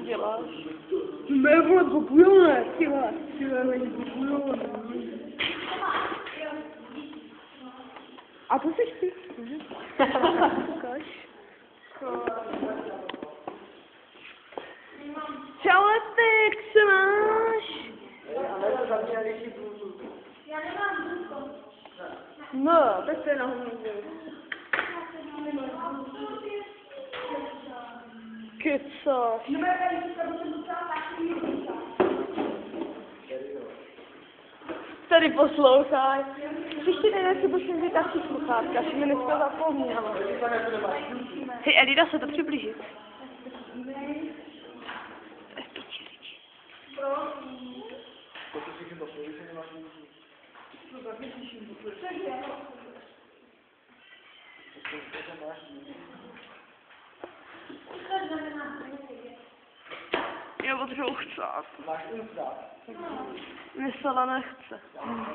Děláš? Ne, vole, bobujone, ty vole, není bobujone. A to seš ty? Ukaž. Čau, Lepek, co máš? Já nemám družko. No, tak to je na hodně. Kecáš. Tady poslouchaj. Příští den si musím vzít taky sluchátka, až mi dneska zapomněla. Hej, Eli, dá se to přiblížit. Já potřebuji chcát. Máš chcát? Mě Sala nechce. Ano,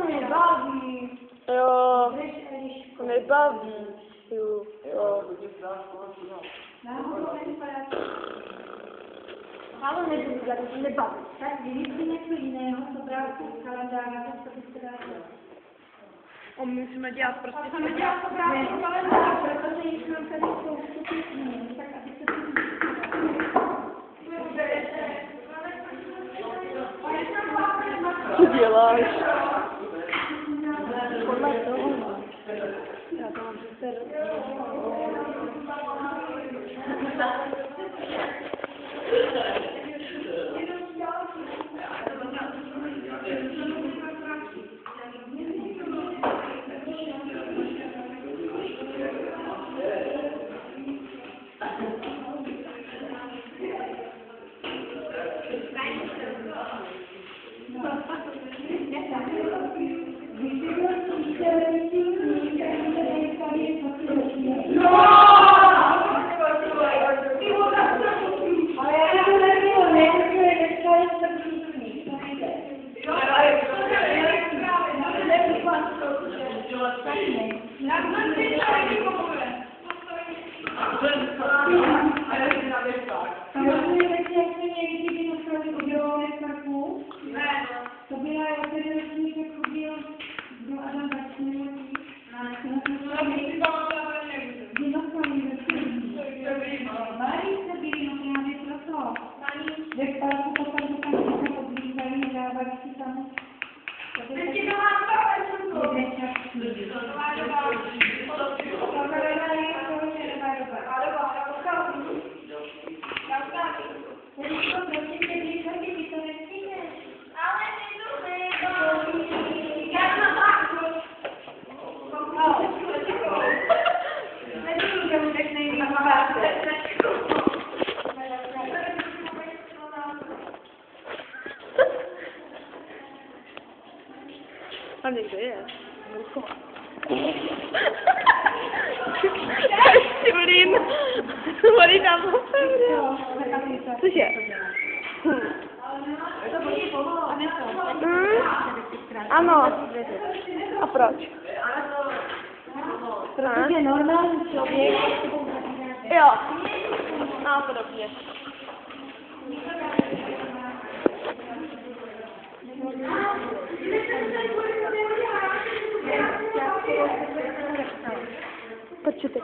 mě baví. Jo, to mě baví. Jo. Ale nebudu dělat, to nebaví. Tak kdyby něco jiného, co brát kalendář, to byste dali. A my musíme dělat prostě... Musíme dělat to brát kalendář, protože jich mám tady spoustu pěkný, tak aby se to Co děláš? Podle toho. Já to mám super. To byla otevřený, jak chodil do Adam Vačný. Mají se byli právě proto. Ve parku potom dokonce podlívají, dávají si tam. Teď to má Tam někde je. Vlková. Štěblín. Vody tam otevřel. Cože? Ano. A proč? Protože normální člověk. Jo. A podobně. Počkej.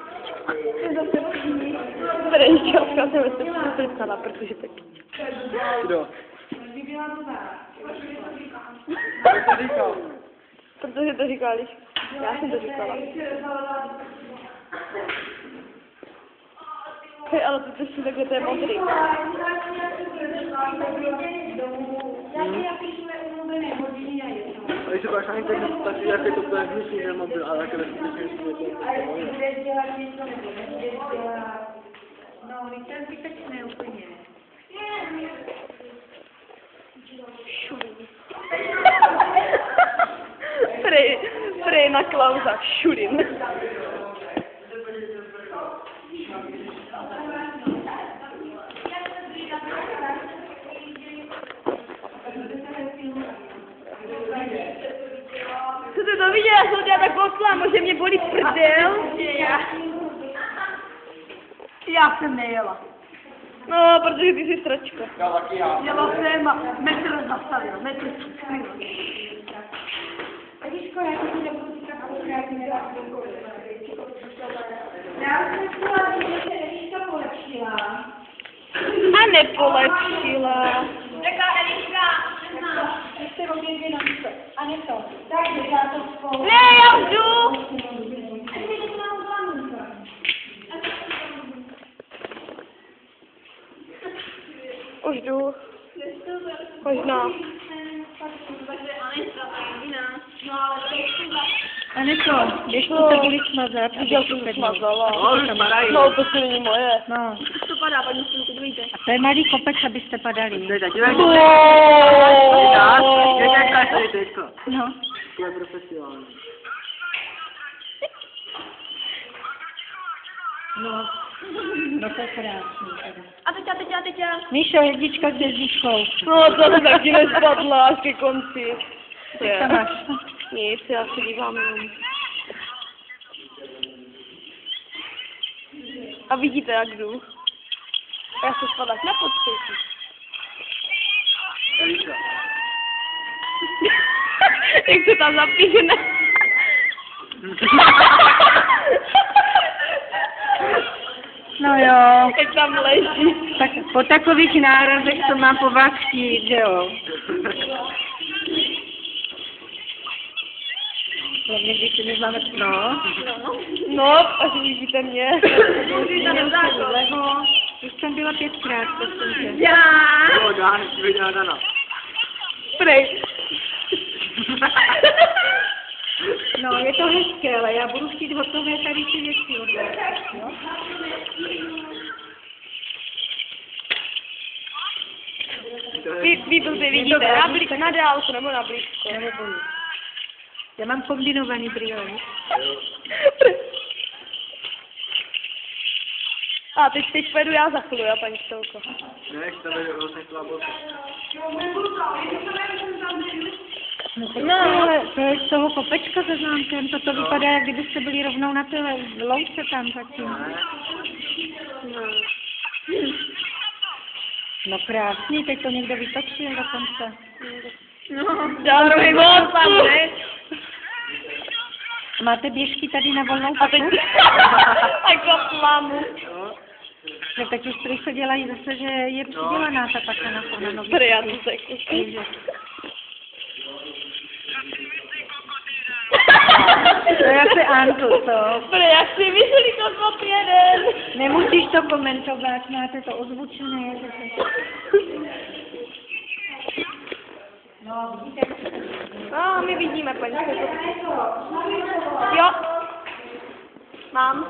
Brejčovka se mi to připsala, protože tak. Kdo? To říkal. Protože to říkal, já jsem to říkala. Hej, ale to si takhle, to je modrý. A když se máš ani tak nestačí, jak je to úplně vnitřní ten mobil, ale jak je neskutečně No, víte, zbytečné úplně. Prej na Klausa, šurin. Co jsi to viděla, jsem dělala takovou slámu, že mě bolí prdel? Já jsem nejela. No, protože ty jsi stračka. Já taky já. Jela jsem a metr zastavil, metr Aničko, já to nebudu říkat, já jsem chtěla říct, že se Eliška polepšila. A nepolepšila. Jaká Eliška? Vy jste obě na místo. A ne to. Takže já to spolu. Ne, já jdu. Už jdu. Možná. A ne to, běž tu cebuli smazat. Viděl jsem to smazala. Padají. No, to si není moje. No, To padá, paní si to víte. to je malý kopec, abyste padali. Dej, dívej. Jaká tady teďko. No. To je profesionální. No to je krásný. A teď. Míšo, jednička s hvězdičkou. No, to taky nespadla až ke konci. Co tam máš? Nic, já se dívám jenom. A vidíte, jak jdu. Já se spadat na podstřechu. Eliša. Jak se tam zapíne. No jo. Jak tam leží. Tak po takových nárazech to má po vás chtít, že jo? Hlavně, když si neznáme, no. No, až vidíte mě. Levo. Už jsem byla 5krát, prosím tě. Já. Jo, Dana, ti viděla Dana. Prej. No, je to hezké, ale já budu chtít hotové tady ty věci odvět, jo? Vy blbě vidíte, na dálku nebo na blízko. Já mám kombinovaný brýle. A teď pojedu já za chvíli, paní Štelko. Ne, to je vlastně tvá bosa. No, ale to je z toho kopečka se známkem, to vypadá, jak kdybyste byli rovnou na té louce tam zatím. No krásný, teď to někdo vytočil dokonce. No, zároveň moc. Máte běžky tady na volnou A teď paku? takhle plánu. No tak už prý se dělají zase, že je přidělaná ta paka na nový. Prej, já to řeknu. To je asi Antu, co? Prej, jak si myslí kokot jeden. Nemusíš to komentovat, máte to ozvučené. No, vidíte? No, my vidíme, paní Štelko. Jo. Mám.